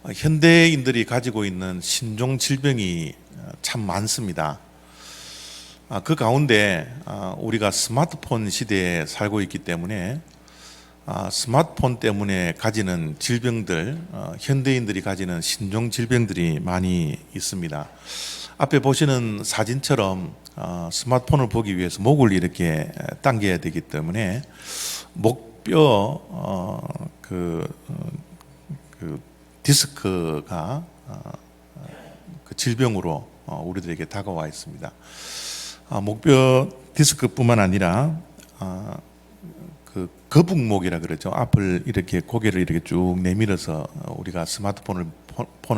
현대인들이 가지고 있는 신종 질병이 참 많습니다. 그 가운데 우리가 스마트폰 시대에 살고 있기 때문에 스마트폰 때문에 가지는 질병들, 현대인들이 가지는 신종 질병들이 많이 있습니다. 앞에 보시는 사진처럼 스마트폰을 보기 위해서 목을 이렇게 당겨야 되기 때문에 목뼈 그 디스크가 그 질병으로 우리들에게 다가와 있습니다. 목뼈 디스크뿐만 아니라 그 거북목이라 그러죠. 앞을 이렇게 고개를 이렇게 쭉 내밀어서 우리가 스마트폰을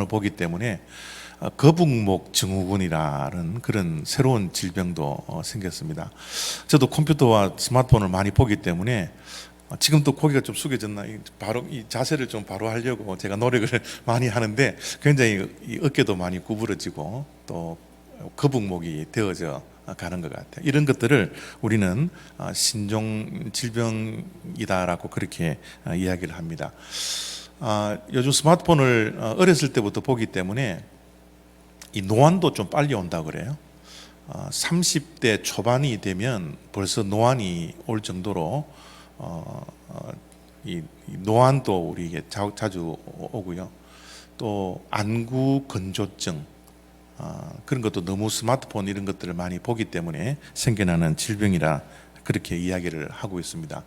보기 때문에 거북목 증후군이라는 그런 새로운 질병도 생겼습니다. 저도 컴퓨터와 스마트폰을 많이 보기 때문에 지금 또 고개가 좀 숙여졌나, 바로 이 자세를 좀 바로 하려고 제가 노력을 많이 하는데 굉장히 이 어깨도 많이 구부러지고 또 거북목이 되어져 가는 것 같아요. 이런 것들을 우리는 신종 질병이다라고 그렇게 이야기를 합니다. 요즘 스마트폰을 어렸을 때부터 보기 때문에 이 노안도 좀 빨리 온다고 그래요. 30대 초반이 되면 벌써 노안이 올 정도로 이 노안도 우리에게 자주 오고요. 또 안구 건조증, 그런 것도 너무 스마트폰 이런 것들을 많이 보기 때문에 생겨나는 질병이라 그렇게 이야기를 하고 있습니다.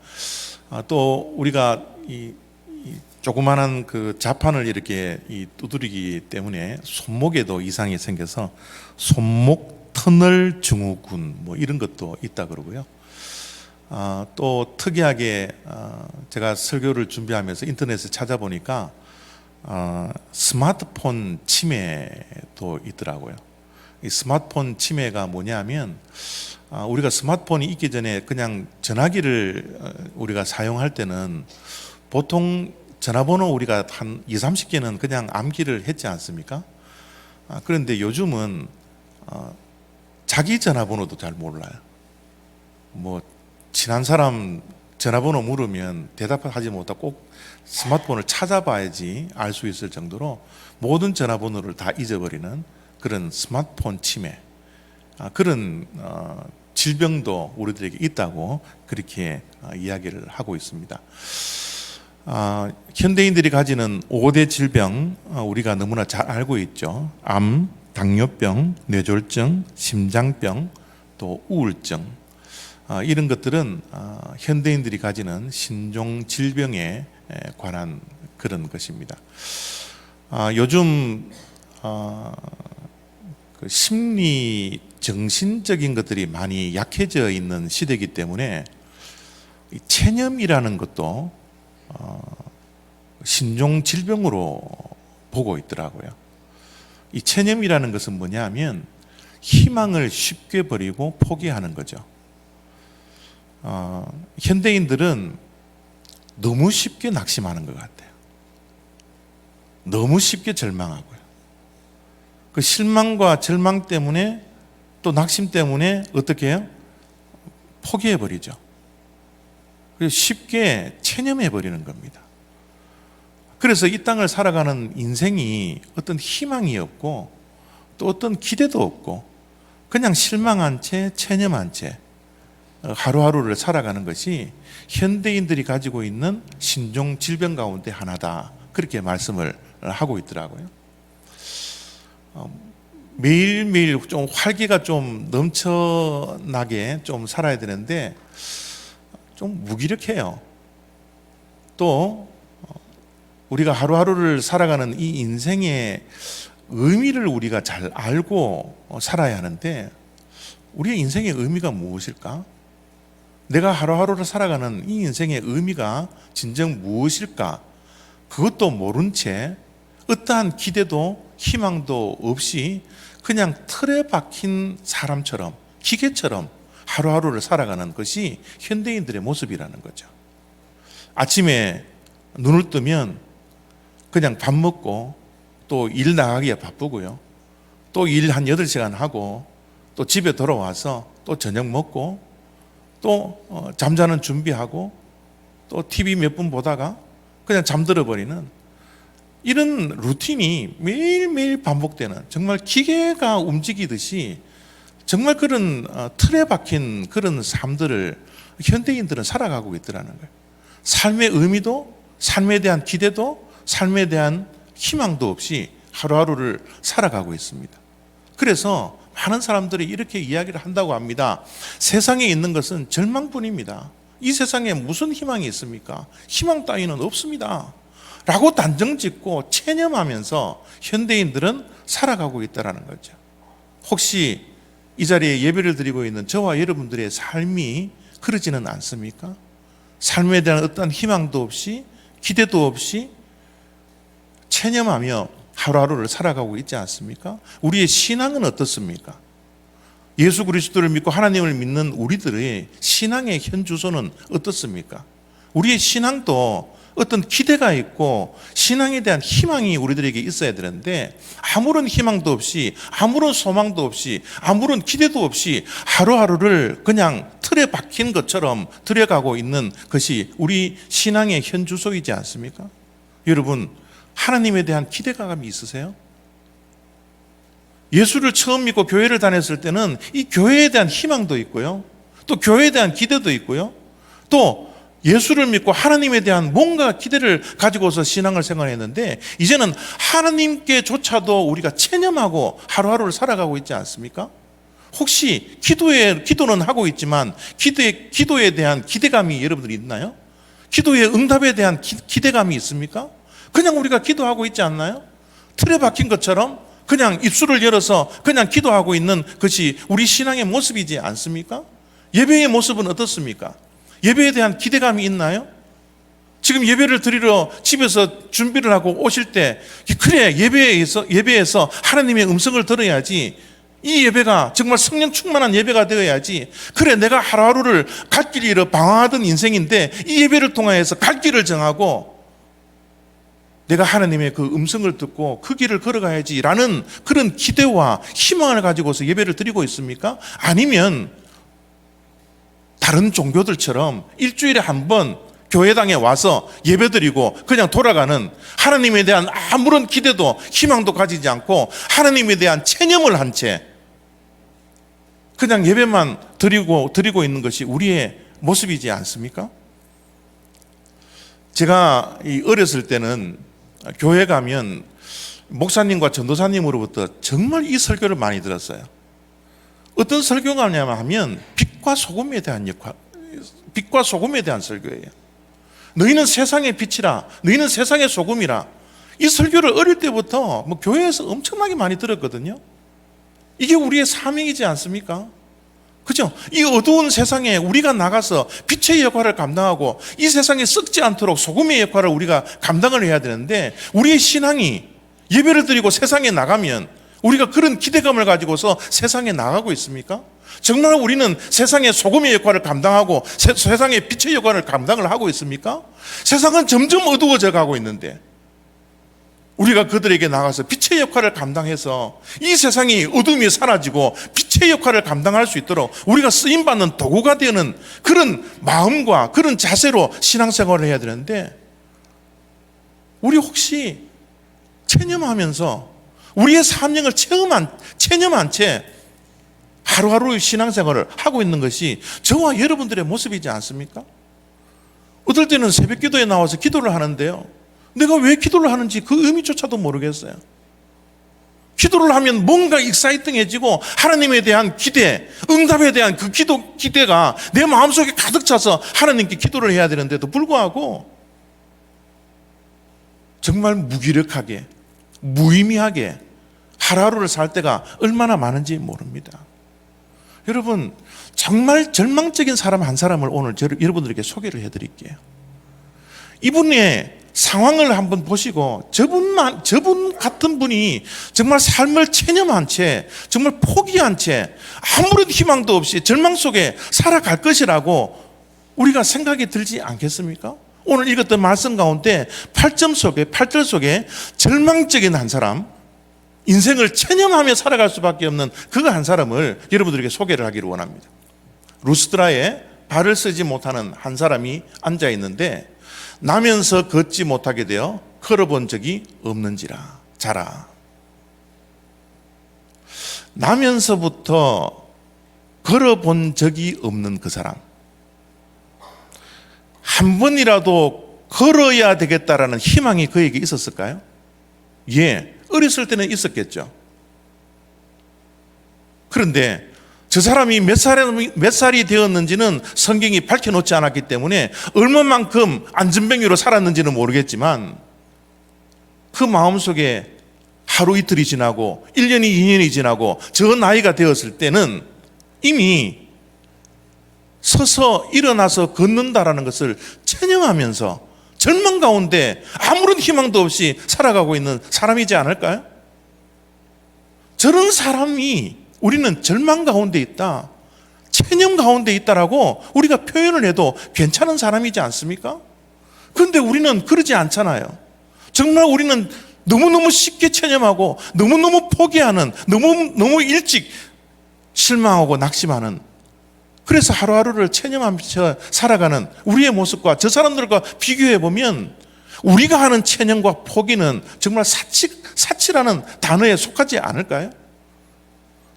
또 우리가 이 조그마한 그 자판을 이렇게 두드리기 때문에 손목에도 이상이 생겨서 손목 터널 증후군 뭐 이런 것도 있다 그러고요. 또 특이하게 제가 설교를 준비하면서 인터넷에 찾아보니까 스마트폰 치매도 있더라고요. 이 스마트폰 치매가 뭐냐면 우리가 스마트폰이 있기 전에 그냥 전화기를 우리가 사용할 때는 보통 전화번호 우리가 한 20, 30개는 그냥 암기를 했지 않습니까? 그런데 요즘은 자기 전화번호도 잘 몰라요. 뭐 친한 사람 전화번호 물으면 대답하지 못하고 꼭 스마트폰을 찾아봐야지 알 수 있을 정도로 모든 전화번호를 다 잊어버리는 그런 스마트폰 치매, 그런 질병도 우리들에게 있다고 그렇게 이야기를 하고 있습니다. 현대인들이 가지는 5대 질병 우리가 너무나 잘 알고 있죠. 암, 당뇨병, 뇌졸중, 심장병, 또 우울증, 이런 것들은 현대인들이 가지는 신종 질병에 관한 그런 것입니다. 요즘 그 심리 정신적인 것들이 많이 약해져 있는 시대이기 때문에 이 체념이라는 것도 신종 질병으로 보고 있더라고요. 이 체념이라는 것은 뭐냐면 희망을 쉽게 버리고 포기하는 거죠. 현대인들은 너무 쉽게 낙심하는 것 같아요. 너무 쉽게 절망하고요. 그 실망과 절망 때문에 또 낙심 때문에 어떻게 해요? 포기해버리죠. 그래서 쉽게 체념해버리는 겁니다. 그래서 이 땅을 살아가는 인생이 어떤 희망이 없고 또 어떤 기대도 없고 그냥 실망한 채 체념한 채 하루하루를 살아가는 것이 현대인들이 가지고 있는 신종 질병 가운데 하나다, 그렇게 말씀을 하고 있더라고요. 매일매일 좀 활기가 좀 넘쳐나게 좀 살아야 되는데 좀 무기력해요. 또 우리가 하루하루를 살아가는 이 인생의 의미를 우리가 잘 알고 살아야 하는데 우리의 인생의 의미가 무엇일까? 내가 하루하루를 살아가는 이 인생의 의미가 진정 무엇일까? 그것도 모른 채 어떠한 기대도 희망도 없이 그냥 틀에 박힌 사람처럼, 기계처럼 하루하루를 살아가는 것이 현대인들의 모습이라는 거죠. 아침에 눈을 뜨면 그냥 밥 먹고 또 일 나가기에 바쁘고요. 또 일 한 8시간 하고 또 집에 돌아와서 또 저녁 먹고 또 잠자는 준비하고 또 TV 몇 분 보다가 그냥 잠들어 버리는 이런 루틴이 매일매일 반복되는, 정말 기계가 움직이듯이 정말 그런 틀에 박힌 그런 삶들을 현대인들은 살아가고 있더라는 거예요. 삶의 의미도, 삶에 대한 기대도, 삶에 대한 희망도 없이 하루하루를 살아가고 있습니다. 그래서 많은 사람들이 이렇게 이야기를 한다고 합니다. 세상에 있는 것은 절망뿐입니다. 이 세상에 무슨 희망이 있습니까? 희망 따위는 없습니다. 라고 단정짓고 체념하면서 현대인들은 살아가고 있다는 거죠. 혹시 이 자리에 예배를 드리고 있는 저와 여러분들의 삶이 그러지는 않습니까? 삶에 대한 어떤 희망도 없이, 기대도 없이 체념하며 하루하루를 살아가고 있지 않습니까? 우리의 신앙은 어떻습니까? 예수 그리스도를 믿고 하나님을 믿는 우리들의 신앙의 현 주소는 어떻습니까? 우리의 신앙도 어떤 기대가 있고 신앙에 대한 희망이 우리들에게 있어야 되는데, 아무런 희망도 없이, 아무런 소망도 없이, 아무런 기대도 없이 하루하루를 그냥 틀에 박힌 것처럼 들여가고 있는 것이 우리 신앙의 현 주소이지 않습니까? 여러분, 하나님에 대한 기대감이 있으세요? 예수를 처음 믿고 교회를 다녔을 때는 이 교회에 대한 희망도 있고요, 또 교회에 대한 기대도 있고요, 또 예수를 믿고 하나님에 대한 뭔가 기대를 가지고서 신앙을 생활했는데, 이제는 하나님께조차도 우리가 체념하고 하루하루를 살아가고 있지 않습니까? 혹시 기도는 하고 있지만 기도에 대한 기대감이 여러분들이 있나요? 기도의 응답에 대한 기대감이 있습니까? 그냥 우리가 기도하고 있지 않나요? 틀에 박힌 것처럼 그냥 입술을 열어서 그냥 기도하고 있는 것이 우리 신앙의 모습이지 않습니까? 예배의 모습은 어떻습니까? 예배에 대한 기대감이 있나요? 지금 예배를 드리러 집에서 준비를 하고 오실 때, 그래, 예배에서 하나님의 음성을 들어야지, 이 예배가 정말 성령 충만한 예배가 되어야지, 그래, 내가 하루하루를 갈 길을 잃어 방황하던 인생인데 이 예배를 통하여서 갈 길을 정하고 내가 하나님의 그 음성을 듣고 그 길을 걸어가야지 라는 그런 기대와 희망을 가지고서 예배를 드리고 있습니까? 아니면 다른 종교들처럼 일주일에 한 번 교회당에 와서 예배드리고 그냥 돌아가는, 하나님에 대한 아무런 기대도 희망도 가지지 않고 하나님에 대한 체념을 한 채 그냥 예배만 드리고 있는 것이 우리의 모습이지 않습니까? 제가 어렸을 때는 교회 가면 목사님과 전도사님으로부터 정말 이 설교를 많이 들었어요. 어떤 설교가 하냐면 빛과 소금에 대한 설교예요. 너희는 세상의 빛이라, 너희는 세상의 소금이라. 이 설교를 어릴 때부터 교회에서 엄청나게 많이 들었거든요. 이게 우리의 사명이지 않습니까? 그죠? 이 어두운 세상에 우리가 나가서 빛의 역할을 감당하고 이 세상에 썩지 않도록 소금의 역할을 우리가 감당을 해야 되는데, 우리의 신앙이 예배를 드리고 세상에 나가면 우리가 그런 기대감을 가지고서 세상에 나가고 있습니까? 정말 우리는 세상의 소금의 역할을 감당하고 세상의 빛의 역할을 감당을 하고 있습니까? 세상은 점점 어두워져 가고 있는데 우리가 그들에게 나가서 빛의 역할을 감당해서 이 세상이 어둠이 사라지고 빛의 역할을 감당할 수 있도록 우리가 쓰임받는 도구가 되는 그런 마음과 그런 자세로 신앙생활을 해야 되는데, 우리 혹시 체념하면서 우리의 사명을 체념한 채 하루하루 신앙생활을 하고 있는 것이 저와 여러분들의 모습이지 않습니까? 어떨 때는 새벽 기도에 나와서 기도를 하는데요, 내가 왜 기도를 하는지 그 의미조차도 모르겠어요. 기도를 하면 뭔가 익사이팅해지고 하나님에 대한 기대, 응답에 대한 그 기대가 내 마음속에 가득 차서 하나님께 기도를 해야 되는데도 불구하고 정말 무기력하게, 무의미하게 하루하루를 살 때가 얼마나 많은지 모릅니다. 여러분, 정말 절망적인 사람 한 사람을 오늘 여러분들에게 소개를 해드릴게요. 이분의 상황을 한번 보시고 저분 같은 분이 정말 삶을 체념한 채, 정말 포기한 채 아무런 희망도 없이 절망 속에 살아갈 것이라고 우리가 생각이 들지 않겠습니까? 오늘 읽었던 말씀 가운데 8절 속에 절망적인 한 사람, 인생을 체념하며 살아갈 수밖에 없는 그 한 사람을 여러분들에게 소개를 하기를 원합니다. 루스드라에 발을 쓰지 못하는 한 사람이 앉아 있는데 나면서 걷지 못하게 되어 걸어본 적이 없는지라. 자라. 나면서부터 걸어본 적이 없는 그 사람, 한 번이라도 걸어야 되겠다라는 희망이 그에게 있었을까요? 예, 어렸을 때는 있었겠죠. 그런데 저 사람이 몇 살이 되었는지는 성경이 밝혀놓지 않았기 때문에 얼마만큼 안전뱅이로 살았는지는 모르겠지만 그 마음속에 하루 이틀이 지나고 1년이 2년이 지나고 저 나이가 되었을 때는 이미 서서 일어나서 걷는다라는 것을 체념하면서 절망 가운데 아무런 희망도 없이 살아가고 있는 사람이지 않을까요? 저런 사람이 우리는 절망 가운데 있다, 체념 가운데 있다라고 우리가 표현을 해도 괜찮은 사람이지 않습니까? 그런데 우리는 그러지 않잖아요. 정말 우리는 너무너무 쉽게 체념하고 너무너무 포기하는, 너무 일찍 실망하고 낙심하는, 그래서 하루하루를 체념하면서 살아가는 우리의 모습과 저 사람들과 비교해보면 우리가 하는 체념과 포기는 정말 사치라는 단어에 속하지 않을까요?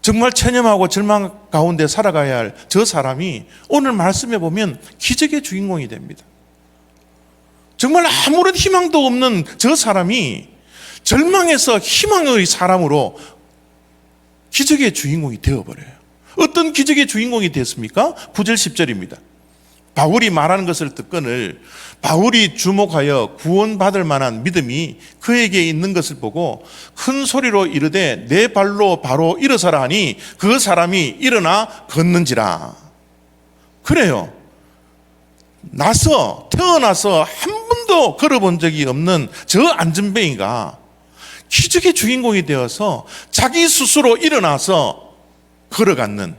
정말 체념하고 절망 가운데 살아가야 할 저 사람이 오늘 말씀해 보면 기적의 주인공이 됩니다. 정말 아무런 희망도 없는 저 사람이 절망에서 희망의 사람으로 기적의 주인공이 되어버려요. 어떤 기적의 주인공이 됐습니까? 9절 10절입니다. 바울이 말하는 것을 듣거늘 바울이 주목하여 구원받을 만한 믿음이 그에게 있는 것을 보고 큰 소리로 이르되 내 발로 바로 일어서라 하니 그 사람이 일어나 걷는지라. 그래요. 태어나서 한 번도 걸어본 적이 없는 저 안전뱅이가 기적의 주인공이 되어서 자기 스스로 일어나서 걸어가는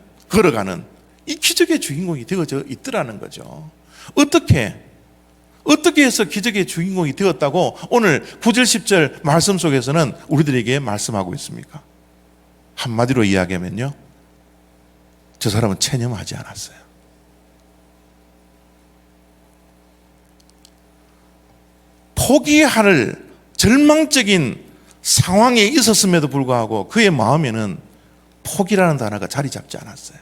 이 기적의 주인공이 되어져 있더라는 거죠. 어떻게 해서 기적의 주인공이 되었다고 오늘 9절 10절 말씀 속에서는 우리들에게 말씀하고 있습니까? 한마디로 이야기하면요, 저 사람은 체념하지 않았어요. 포기할 절망적인 상황에 있었음에도 불구하고 그의 마음에는 포기라는 단어가 자리 잡지 않았어요.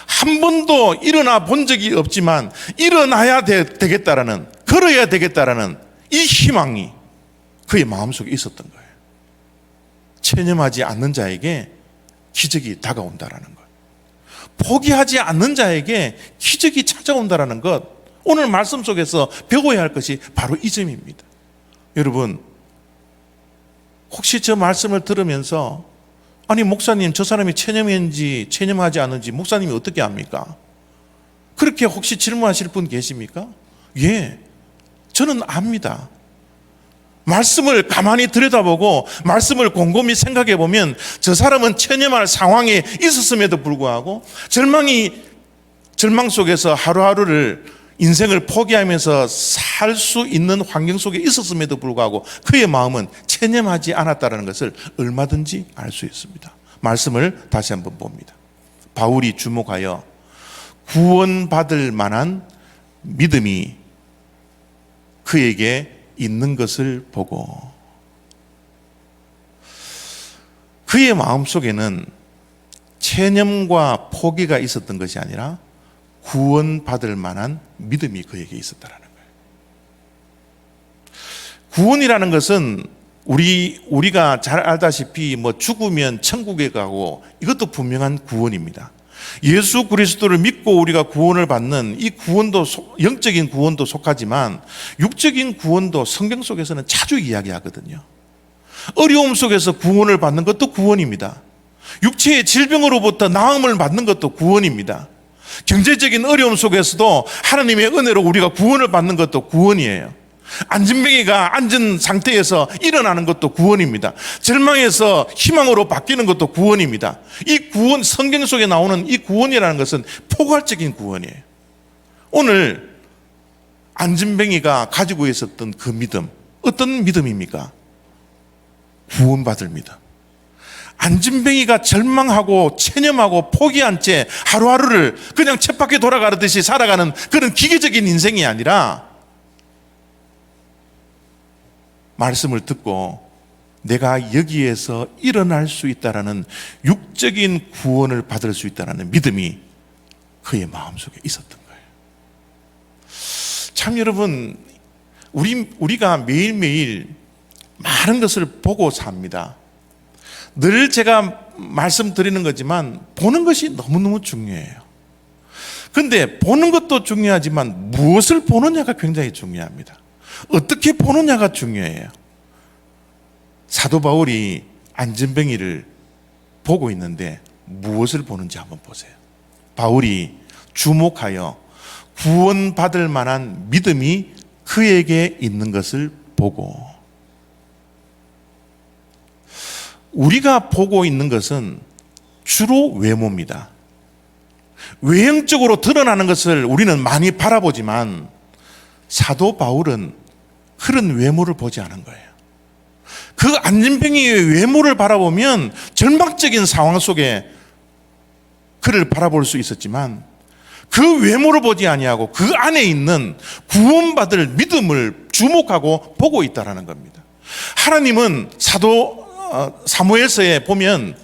한 번도 일어나 본 적이 없지만 일어나야 되겠다라는, 걸어야 되겠다라는 이 희망이 그의 마음속에 있었던 거예요. 체념하지 않는 자에게 기적이 다가온다라는 것, 포기하지 않는 자에게 기적이 찾아온다라는 것, 오늘 말씀 속에서 배워야 할 것이 바로 이 점입니다. 여러분, 혹시 저 말씀을 들으면서 아니 목사님, 저 사람이 체념했는지 체념하지 않은지 목사님이 어떻게 압니까? 그렇게 혹시 질문하실 분 계십니까? 예, 저는 압니다. 말씀을 가만히 들여다보고 말씀을 곰곰이 생각해 보면 저 사람은 체념할 상황에 있었음에도 불구하고 절망 속에서 하루하루를 인생을 포기하면서 살 수 있는 환경 속에 있었음에도 불구하고 그의 마음은 체념하지 않았다는 것을 얼마든지 알 수 있습니다. 말씀을 다시 한번 봅니다. 바울이 주목하여 구원받을 만한 믿음이 그에게 있는 것을 보고, 그의 마음속에는 체념과 포기가 있었던 것이 아니라 구원받을 만한 믿음이 그에게 있었다는 거예요. 구원이라는 것은 우리가 잘 알다시피 죽으면 천국에 가고 이것도 분명한 구원입니다. 예수 그리스도를 믿고 우리가 구원을 받는 이 구원도 영적인 구원도 속하지만 육적인 구원도 성경 속에서는 자주 이야기하거든요. 어려움 속에서 구원을 받는 것도 구원입니다. 육체의 질병으로부터 나음을 받는 것도 구원입니다. 경제적인 어려움 속에서도 하나님의 은혜로 우리가 구원을 받는 것도 구원이에요. 안전뱅이가 앉은 상태에서 일어나는 것도 구원입니다. 절망에서 희망으로 바뀌는 것도 구원입니다. 이 구원, 성경 속에 나오는 이 구원이라는 것은 포괄적인 구원이에요. 오늘 안전뱅이가 가지고 있었던 그 믿음, 어떤 믿음입니까? 구원받을 믿음. 안진뱅이가 절망하고 체념하고 포기한 채 하루하루를 그냥 쳇바퀴 돌아가듯이 살아가는 그런 기계적인 인생이 아니라 말씀을 듣고 내가 여기에서 일어날 수 있다라는 육적인 구원을 받을 수 있다라는 믿음이 그의 마음속에 있었던 거예요. 참 여러분, 우리가 매일매일 많은 것을 보고 삽니다. 늘 제가 말씀드리는 거지만 보는 것이 너무너무 중요해요. 그런데 보는 것도 중요하지만 무엇을 보느냐가 굉장히 중요합니다. 어떻게 보느냐가 중요해요. 사도 바울이 안전뱅이를 보고 있는데 무엇을 보는지 한번 보세요. 바울이 주목하여 구원받을 만한 믿음이 그에게 있는 것을 보고, 우리가 보고 있는 것은 주로 외모입니다. 외형적으로 드러나는 것을 우리는 많이 바라보지만 사도 바울은 그런 외모를 보지 않은 거예요. 그 안진뱅이의 외모를 바라보면 절망적인 상황 속에 그를 바라볼 수 있었지만 그 외모를 보지 아니하고 그 안에 있는 구원받을 믿음을 주목하고 보고 있다라는 겁니다. 하나님은 사도 사무엘서에 보면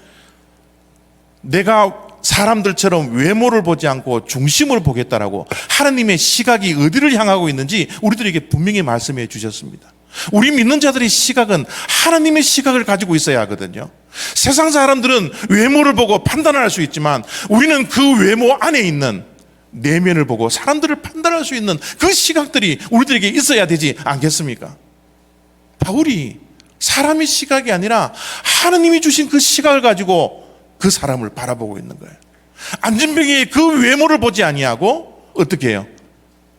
내가 사람들처럼 외모를 보지 않고 중심을 보겠다라고 하나님의 시각이 어디를 향하고 있는지 우리들에게 분명히 말씀해 주셨습니다. 우리 믿는 자들의 시각은 하나님의 시각을 가지고 있어야 하거든요. 세상 사람들은 외모를 보고 판단할 수 있지만 우리는 그 외모 안에 있는 내면을 보고 사람들을 판단할 수 있는 그 시각들이 우리들에게 있어야 되지 않겠습니까? 바울이 사람의 시각이 아니라 하나님이 주신 그 시각을 가지고 그 사람을 바라보고 있는 거예요. 안진뱅이의 그 외모를 보지 아니하고 어떻게 해요?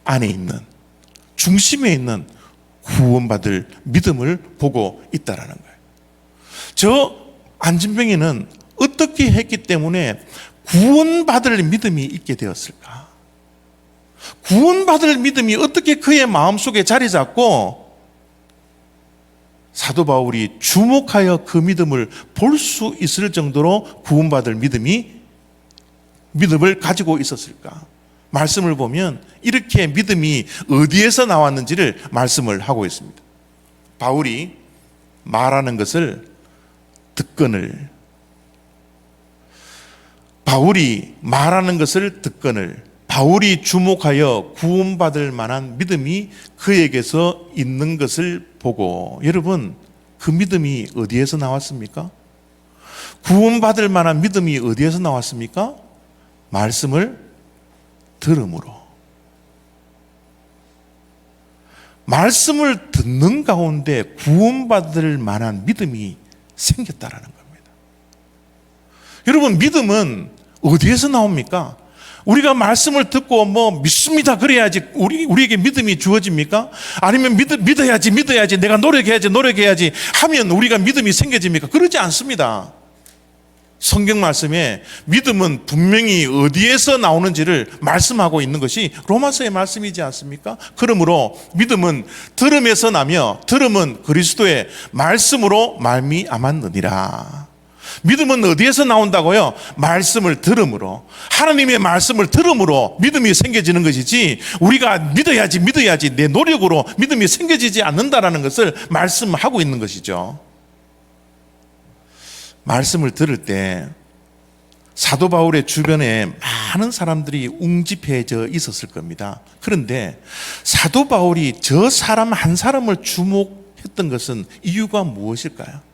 안에 있는, 중심에 있는 구원받을 믿음을 보고 있다라는 거예요. 저 안진뱅이는 어떻게 했기 때문에 구원받을 믿음이 있게 되었을까? 구원받을 믿음이 어떻게 그의 마음속에 자리 잡고 사도 바울이 주목하여 그 믿음을 볼 수 있을 정도로 구원받을 믿음을 가지고 있었을까? 말씀을 보면 이렇게 믿음이 어디에서 나왔는지를 말씀을 하고 있습니다. 바울이 말하는 것을 듣거늘, 바울이 주목하여 구원받을 만한 믿음이 그에게서 있는 것을 보고, 여러분, 그 믿음이 어디에서 나왔습니까? 구원받을 만한 믿음이 어디에서 나왔습니까? 말씀을 들음으로. 말씀을 듣는 가운데 구원받을 만한 믿음이 생겼다라는 겁니다. 여러분, 믿음은 어디에서 나옵니까? 우리가 말씀을 듣고 믿습니다 그래야지 우리에게 믿음이 주어집니까? 아니면 믿어야지 내가 노력해야지 하면 우리가 믿음이 생겨집니까? 그러지 않습니다. 성경 말씀에 믿음은 분명히 어디에서 나오는지를 말씀하고 있는 것이 로마서의 말씀이지 않습니까? 그러므로 믿음은 들음에서 나며 들음은 그리스도의 말씀으로 말미암았느니라. 믿음은 어디에서 나온다고요? 말씀을 들음으로, 하나님의 말씀을 들음으로 믿음이 생겨지는 것이지 우리가 믿어야지 내 노력으로 믿음이 생겨지지 않는다라는 것을 말씀하고 있는 것이죠. 말씀을 들을 때 사도 바울의 주변에 많은 사람들이 웅집해져 있었을 겁니다. 그런데 사도 바울이 저 사람 한 사람을 주목했던 것은 이유가 무엇일까요?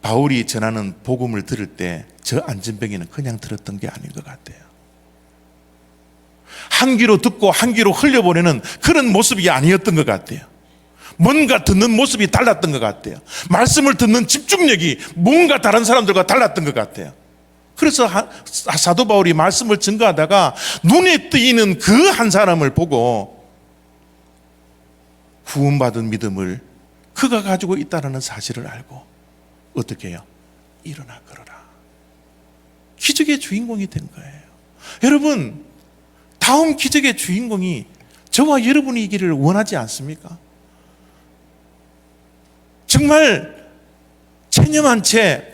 바울이 전하는 복음을 들을 때 저 안진뱅이는 그냥 들었던 게 아닌 것 같아요. 한 귀로 듣고 한 귀로 흘려보내는 그런 모습이 아니었던 것 같아요. 뭔가 듣는 모습이 달랐던 것 같아요. 말씀을 듣는 집중력이 뭔가 다른 사람들과 달랐던 것 같아요. 그래서 사도 바울이 말씀을 증거하다가 눈에 띄는 그 한 사람을 보고 구원받은 믿음을 그가 가지고 있다는 사실을 알고 어떻게 해요? 일어나 걸어라. 기적의 주인공이 된 거예요. 여러분, 다음 기적의 주인공이 저와 여러분이기를 원하지 않습니까? 정말 체념한 채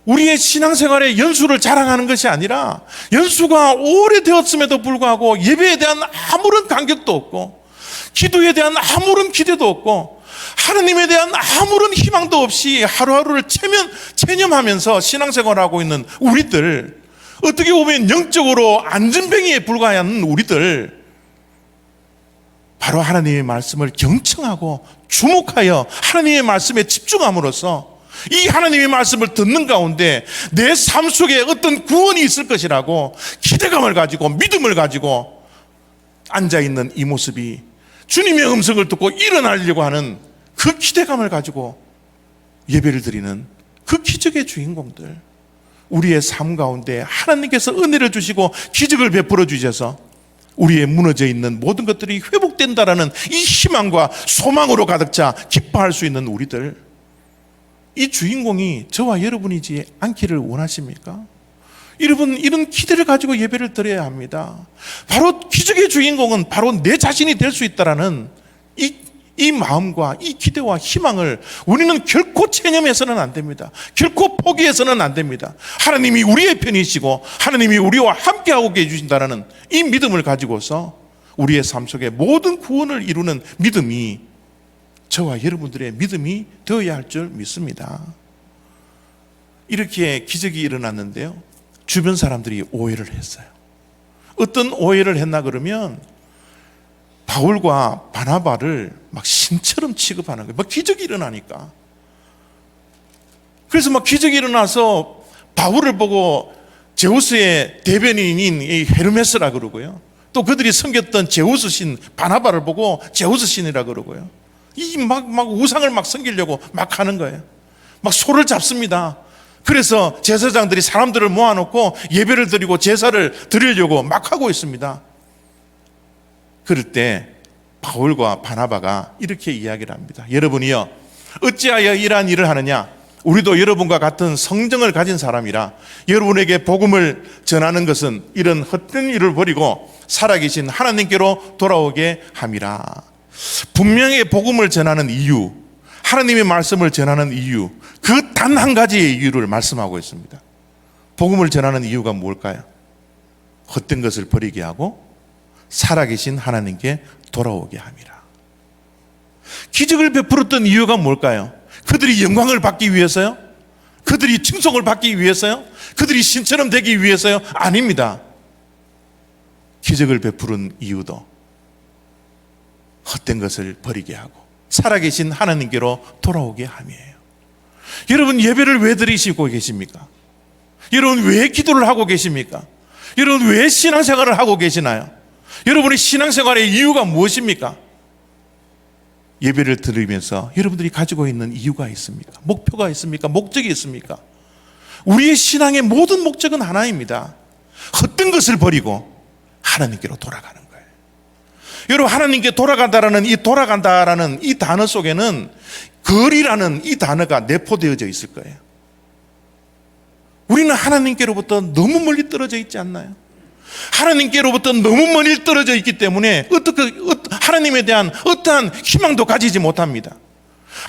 우리의 신앙생활의 연수를 자랑하는 것이 아니라 연수가 오래되었음에도 불구하고 예배에 대한 아무런 감격도 없고 기도에 대한 아무런 기대도 없고 하나님에 대한 아무런 희망도 없이 하루하루를 체념하면서 신앙생활하고 있는 우리들, 어떻게 보면 영적으로 안전뱅이에 불과한 우리들, 바로 하나님의 말씀을 경청하고 주목하여 하나님의 말씀에 집중함으로써 이 하나님의 말씀을 듣는 가운데 내 삶 속에 어떤 구원이 있을 것이라고 기대감을 가지고 믿음을 가지고 앉아있는 이 모습이 주님의 음성을 듣고 일어나려고 하는 그 기대감을 가지고 예배를 드리는 그 기적의 주인공들, 우리의 삶 가운데 하나님께서 은혜를 주시고 기적을 베풀어 주셔서 우리의 무너져 있는 모든 것들이 회복된다라는 이 희망과 소망으로 가득 차 기뻐할 수 있는 우리들, 이 주인공이 저와 여러분이지 않기를 원하십니까? 여러분, 이런 기대를 가지고 예배를 드려야 합니다. 바로 기적의 주인공은 바로 내 자신이 될 수 있다라는 이 마음과 이 기대와 희망을 우리는 결코 체념해서는 안 됩니다. 결코 포기해서는 안 됩니다. 하나님이 우리의 편이시고 하나님이 우리와 함께하고 계신다는 이 믿음을 가지고서 우리의 삶 속에 모든 구원을 이루는 믿음이 저와 여러분들의 믿음이 되어야 할 줄 믿습니다. 이렇게 기적이 일어났는데요, 주변 사람들이 오해를 했어요. 어떤 오해를 했나 그러면 바울과 바나바를 막 신처럼 취급하는 거예요. 막 기적이 일어나니까. 그래서 막 기적이 일어나서 바울을 보고 제우스의 대변인인 이 헤르메스라 그러고요, 또 그들이 섬겼던 제우스 신 바나바를 보고 제우스 신이라 그러고요, 이 막 우상을 막 섬기려고 막 하는 거예요. 막 소를 잡습니다. 그래서 제사장들이 사람들을 모아놓고 예배를 드리고 제사를 드리려고 막 하고 있습니다. 그럴 때 바울과 바나바가 이렇게 이야기를 합니다. 여러분이요, 어찌하여 이러한 일을 하느냐? 우리도 여러분과 같은 성정을 가진 사람이라 여러분에게 복음을 전하는 것은 이런 헛된 일을 버리고 살아계신 하나님께로 돌아오게 함이라. 분명히 복음을 전하는 이유, 하나님의 말씀을 전하는 이유, 그 단 한 가지의 이유를 말씀하고 있습니다. 복음을 전하는 이유가 뭘까요? 헛된 것을 버리게 하고 살아계신 하나님께 돌아오게 함이라. 기적을 베풀었던 이유가 뭘까요? 그들이 영광을 받기 위해서요? 그들이 칭송을 받기 위해서요? 그들이 신처럼 되기 위해서요? 아닙니다. 기적을 베푸는 이유도 헛된 것을 버리게 하고 살아계신 하나님께로 돌아오게 함이에요. 여러분, 예배를 왜 드리시고 계십니까? 여러분, 왜 기도를 하고 계십니까? 여러분, 왜 신앙생활을 하고 계시나요? 여러분의 신앙생활의 이유가 무엇입니까? 예배를 드리면서 여러분들이 가지고 있는 이유가 있습니까? 목표가 있습니까? 목적이 있습니까? 우리의 신앙의 모든 목적은 하나입니다. 헛된 것을 버리고 하나님께로 돌아가는 거예요. 여러분, 하나님께 돌아간다라는 이 단어 속에는 거리라는 이 단어가 내포되어져 있을 거예요. 우리는 하나님께로부터 너무 멀리 떨어져 있지 않나요? 하나님께로부터 너무 멀리 떨어져 있기 때문에 하나님에 대한 어떠한 희망도 가지지 못합니다.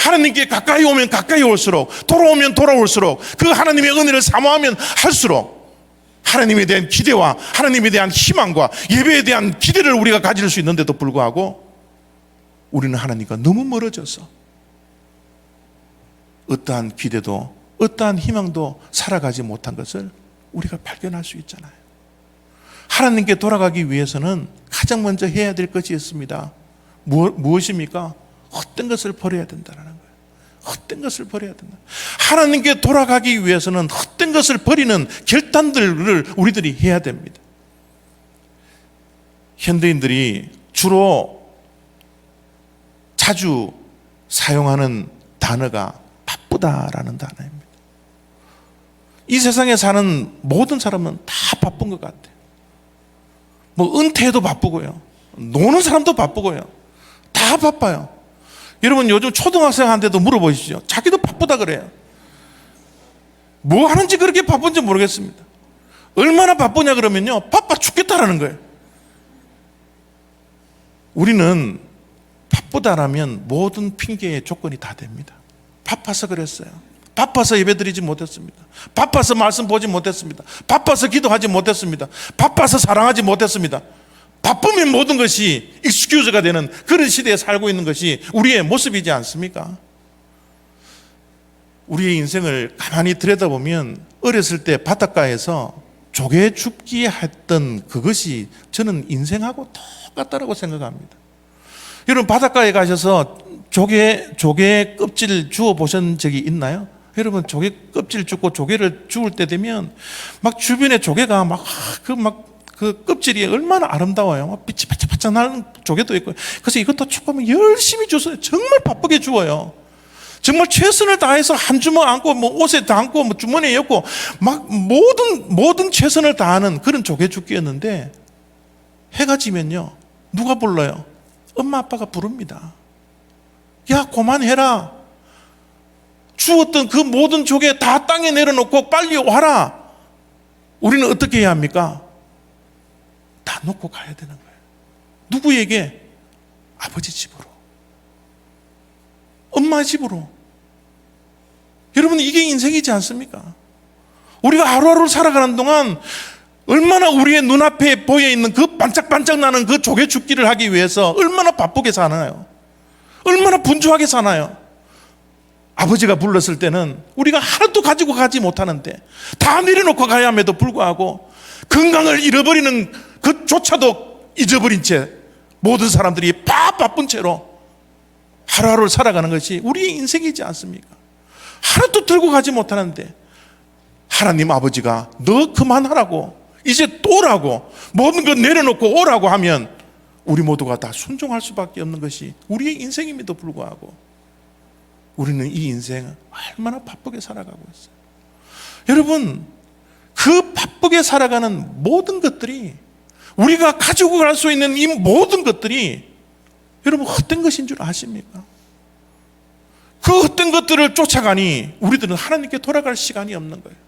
하나님께 가까이 오면 가까이 올수록, 돌아오면 돌아올수록, 그 하나님의 은혜를 사모하면 할수록 하나님에 대한 기대와 하나님에 대한 희망과 예배에 대한 기대를 우리가 가질 수 있는데도 불구하고 우리는 하나님과 너무 멀어져서 어떠한 기대도 어떠한 희망도 살아가지 못한 것을 우리가 발견할 수 있잖아요. 하나님께 돌아가기 위해서는 가장 먼저 해야 될 것이 있습니다. 무엇입니까? 헛된 것을 버려야 된다는 거예요. 헛된 것을 버려야 된다. 하나님께 돌아가기 위해서는 헛된 것을 버리는 결단들을 우리들이 해야 됩니다. 현대인들이 주로 자주 사용하는 단어가 바쁘다라는 단어입니다. 이 세상에 사는 모든 사람은 다 바쁜 것 같아요. 뭐 은퇴해도 바쁘고요, 노는 사람도 바쁘고요, 다 바빠요. 여러분, 요즘 초등학생한테도 물어보시죠. 자기도 바쁘다 그래요. 뭐 하는지 그렇게 바쁜지 모르겠습니다. 얼마나 바쁘냐 그러면요, 바빠 죽겠다라는 거예요. 우리는 바쁘다라면 모든 핑계의 조건이 다 됩니다. 바빠서 그랬어요. 바빠서 예배드리지 못했습니다. 바빠서 말씀 보지 못했습니다. 바빠서 기도하지 못했습니다. 바빠서 사랑하지 못했습니다. 바쁘면 모든 것이 익스큐즈가 되는 그런 시대에 살고 있는 것이 우리의 모습이지 않습니까? 우리의 인생을 가만히 들여다보면 어렸을 때 바닷가에서 조개 줍기 했던 그것이 저는 인생하고 똑같다고 생각합니다. 여러분 바닷가에 가셔서 조개 껍질 주워 보신 적이 있나요? 여러분 조개 껍질 줍고 조개를 주울 때 되면 막 주변에 조개가 그 껍질이 얼마나 아름다워요. 막 빛이 반짝반짝 나는 조개도 있고. 그래서 이것도 조금 열심히 주워서 정말 바쁘게 주워요. 정말 최선을 다해서 한 주먹 안고 옷에 담고 주머니에 엮고 막 모든 최선을 다하는 그런 조개 줍기였는데 해가 지면요 누가 불러요? 엄마 아빠가 부릅니다. 야 그만해라. 주웠던 그 모든 조개 다 땅에 내려놓고 빨리 와라. 우리는 어떻게 해야 합니까? 다 놓고 가야 되는 거예요. 누구에게? 아버지 집으로, 엄마 집으로. 여러분 이게 인생이지 않습니까? 우리가 하루하루를 살아가는 동안 얼마나 우리의 눈앞에 보여있는 그 반짝반짝 나는 그 조개 줍기를 하기 위해서 얼마나 바쁘게 사나요? 얼마나 분주하게 사나요? 아버지가 불렀을 때는 우리가 하나도 가지고 가지 못하는데 다 내려놓고 가야 함에도 불구하고 건강을 잃어버리는 그조차도 잊어버린 채 모든 사람들이 바쁜 채로 하루하루를 살아가는 것이 우리의 인생이지 않습니까? 하나도 들고 가지 못하는데 하나님 아버지가 너 그만하라고 이제 또 오라고 모든 것 내려놓고 오라고 하면 우리 모두가 다 순종할 수밖에 없는 것이 우리의 인생임에도 불구하고 우리는 이 인생을 얼마나 바쁘게 살아가고 있어요. 여러분 그 바쁘게 살아가는 모든 것들이 우리가 가지고 갈 수 있는 이 모든 것들이 여러분 헛된 것인 줄 아십니까? 그 헛된 것들을 쫓아가니 우리들은 하나님께 돌아갈 시간이 없는 거예요.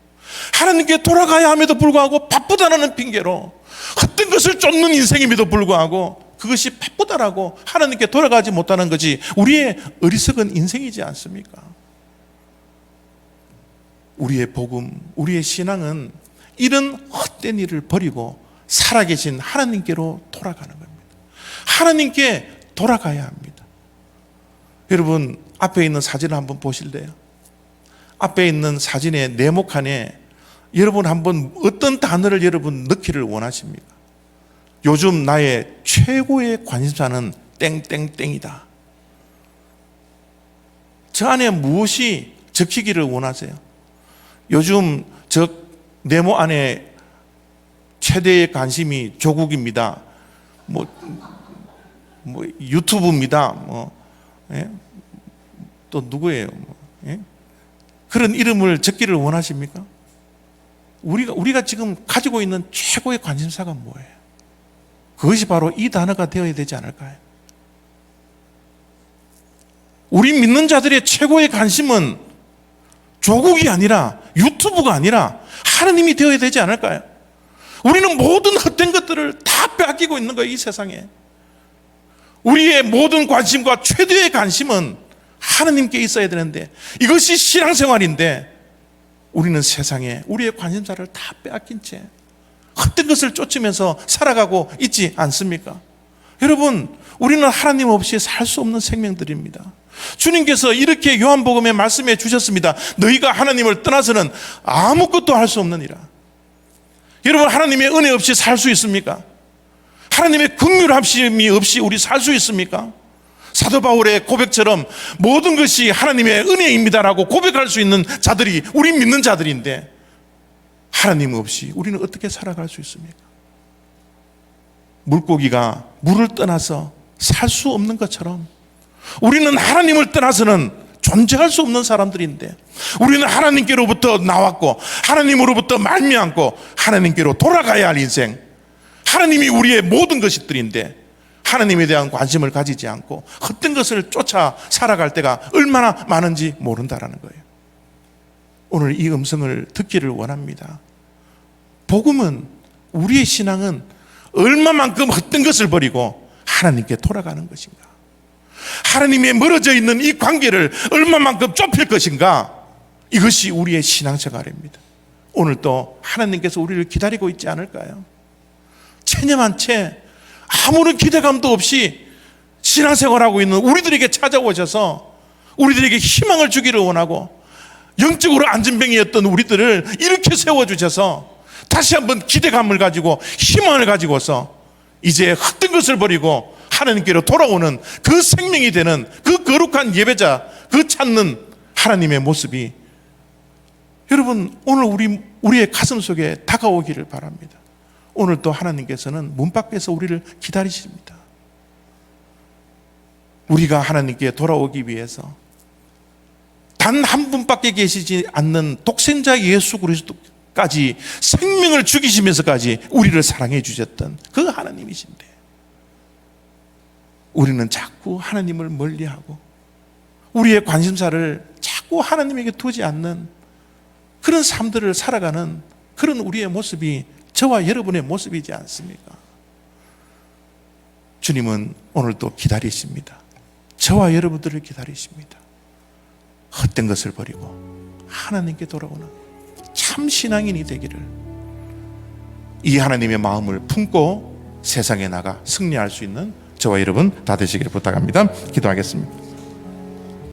하나님께 돌아가야 함에도 불구하고 바쁘다는 핑계로 헛된 것을 쫓는 인생임에도 불구하고 그것이 바쁘다라고 하나님께 돌아가지 못하는 것이 우리의 어리석은 인생이지 않습니까? 우리의 복음, 우리의 신앙은 이런 헛된 일을 버리고 살아계신 하나님께로 돌아가는 겁니다. 하나님께 돌아가야 합니다. 여러분 앞에 있는 사진을 한번 보실래요? 앞에 있는 사진의 네모칸에 여러분 한번 어떤 단어를 여러분 넣기를 원하십니까? 요즘 나의 최고의 관심사는 땡땡땡이다. 저 안에 무엇이 적히기를 원하세요? 요즘 저 네모 안에 최대의 관심이 조국입니다. 유튜브입니다. 예? 또 누구예요? 예? 그런 이름을 적기를 원하십니까? 우리가 지금 가지고 있는 최고의 관심사가 뭐예요? 그것이 바로 이 단어가 되어야 되지 않을까요? 우리 믿는 자들의 최고의 관심은 조국이 아니라 유튜브가 아니라 하나님이 되어야 되지 않을까요? 우리는 모든 헛된 것들을 다 빼앗기고 있는 거예요, 이 세상에. 우리의 모든 관심과 최대의 관심은 하나님께 있어야 되는데 이것이 신앙생활인데 우리는 세상에 우리의 관심사를 다 빼앗긴 채 헛된 것을 쫓으면서 살아가고 있지 않습니까? 여러분 우리는 하나님 없이 살 수 없는 생명들입니다. 주님께서 이렇게 요한복음에 말씀해 주셨습니다. 너희가 하나님을 떠나서는 아무것도 할 수 없느니라. 여러분 하나님의 은혜 없이 살 수 있습니까? 하나님의 긍휼하심이 없이 우리 살 수 있습니까? 사도 바울의 고백처럼 모든 것이 하나님의 은혜입니다라고 고백할 수 있는 자들이 우리 믿는 자들인데 하나님 없이 우리는 어떻게 살아갈 수 있습니까? 물고기가 물을 떠나서 살 수 없는 것처럼 우리는 하나님을 떠나서는 존재할 수 없는 사람들인데 우리는 하나님께로부터 나왔고 하나님으로부터 말미암고 하나님께로 돌아가야 할 인생, 하나님이 우리의 모든 것들인데 하나님에 대한 관심을 가지지 않고 헛된 것을 쫓아 살아갈 때가 얼마나 많은지 모른다라는 거예요. 오늘 이 음성을 듣기를 원합니다. 복음은, 우리의 신앙은 얼마만큼 헛된 것을 버리고 하나님께 돌아가는 것인가, 하나님에 멀어져 있는 이 관계를 얼마만큼 좁힐 것인가, 이것이 우리의 신앙생활입니다. 오늘 또 하나님께서 우리를 기다리고 있지 않을까요? 체념한 채 아무런 기대감도 없이 신앙생활하고 있는 우리들에게 찾아오셔서 우리들에게 희망을 주기를 원하고, 영적으로 안전병이었던 우리들을 이렇게 세워주셔서 다시 한번 기대감을 가지고 희망을 가지고서 이제 헛된 것을 버리고 하나님께로 돌아오는 그 생명이 되는 그 거룩한 예배자, 그 찾는 하나님의 모습이 여러분 오늘 우리의 가슴 속에 다가오기를 바랍니다. 오늘 또 하나님께서는 문 밖에서 우리를 기다리십니다. 우리가 하나님께 돌아오기 위해서 단 한 분밖에 계시지 않는 독생자 예수 그리스도까지 생명을 죽이시면서까지 우리를 사랑해 주셨던 그 하나님이신데, 우리는 자꾸 하나님을 멀리하고 우리의 관심사를 자꾸 하나님에게 두지 않는 그런 삶들을 살아가는 그런 우리의 모습이 저와 여러분의 모습이지 않습니까? 주님은 오늘도 기다리십니다. 저와 여러분들을 기다리십니다. 헛된 것을 버리고 하나님께 돌아오는 참 신앙인이 되기를, 이 하나님의 마음을 품고 세상에 나가 승리할 수 있는 저와 여러분 다 되시기를 부탁합니다. 기도하겠습니다.